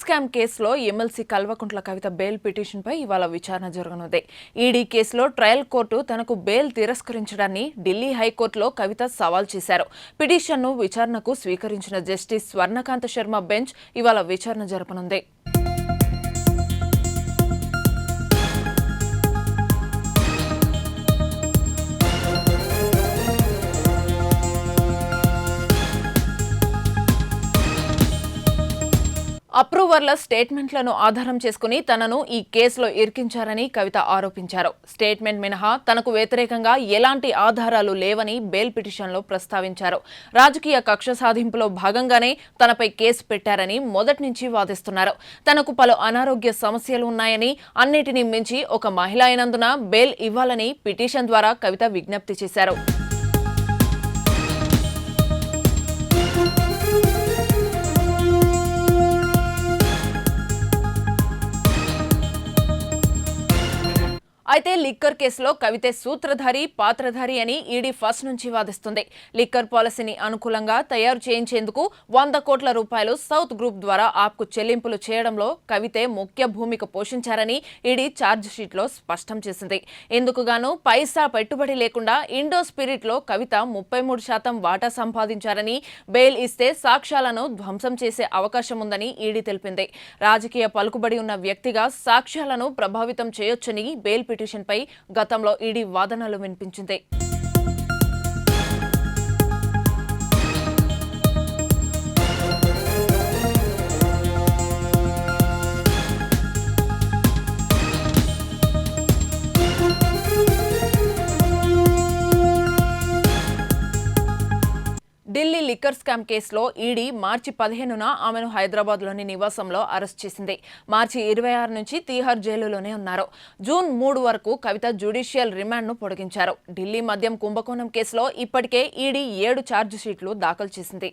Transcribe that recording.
Scam కేసులో MLC Kalvakuntla Kavitha bail పిటిషన్పై ఇవాళ విచారణ జరగనుంది. ఈడీ కేసులో ట్రయల్ కోర్టు తనకు బెయిల్ తిరస్కరించడాన్ని ఢిల్లీ హైకోర్టులో కవిత సవాల్ చేశారు. పిటిషన్ను విచారణకు స్వీకరించిన జస్టిస్ స్వర్ణకాంత శర్మ బెంచ్ ఇవాళ విచారణ జరపనుంది. అప్రూవర్ల స్టేట్మెంట్లను ఆధారం చేసుకుని తనను ఈ కేసులో ఇరికించారని కవిత ఆరోపించారు. స్టేట్మెంట్ మినహా తనకు వ్యతిరేకంగా ఎలాంటి ఆధారాలు లేవని బెయిల్ పిటిషన్లో ప్రస్తావించారు. రాజకీయ కక్ష సాధింపులో భాగంగానే తనపై కేసు పెట్టారని మొదటి నుంచి వాదిస్తున్నారు. తనకు పలు అనారోగ్య సమస్యలు ఉన్నాయని, అన్నిటినీ మించి ఒక మహిళ అయినందున బెయిల్ ఇవ్వాలని పిటిషన్ ద్వారా కవిత విజ్ఞప్తి చేశారు. అయితే లిక్కర్ కేసులో కవితే సూత్రధారి, పాత్రధారి అని ఈడీ ఫస్ట్ నుంచి వాదిస్తుంది. లిక్కర్ పాలసీని అనుకూలంగా తయారు చేయించేందుకు 100 కోట్ల రూపాయలు సౌత్ గ్రూప్ ద్వారా ఆప్కు చెల్లింపులు చేయడంలో కవితే ముఖ్య భూమిక పోషించారని ఈడీ ఛార్జ్ షీట్లో స్పష్టం చేసింది. ఇందుకుగాను పైసా పెట్టుబడి లేకుండా ఇండో స్పిరిట్లో కవిత 33% వాటా సంపాదించారని, బెయిల్ ఇస్తే సాక్ష్యాలను ధ్వంసం చేసే అవకాశం ఉందని ఈడీ తెలిపింది. రాజకీయ పలుకుబడి ఉన్న వ్యక్తిగా సాక్ష్యాలను ప్రభావితం చేయొచ్చని బెయిల్ పిటిషన్పై గతంలో ఈడీ వాదనలు వినిపించింది. ఢిల్లీ లిక్కర్ స్కామ్ కేసులో ఈడీ మార్చి 15న ఆమెను హైదరాబాద్లోని నివాసంలో అరెస్ట్ చేసింది. మార్చి 26 నుంచి తీహార్ జైలులోనే ఉన్నారు. జూన్ 3 వరకు కవిత జ్యుడిషియల్ రిమాండ్ను పొడిగించారు. ఢిల్లీ మద్యం కుంభకోణం కేసులో ఇప్పటికే ఈడీ 7 ఛార్జ్ షీట్లు దాఖలు చేసింది.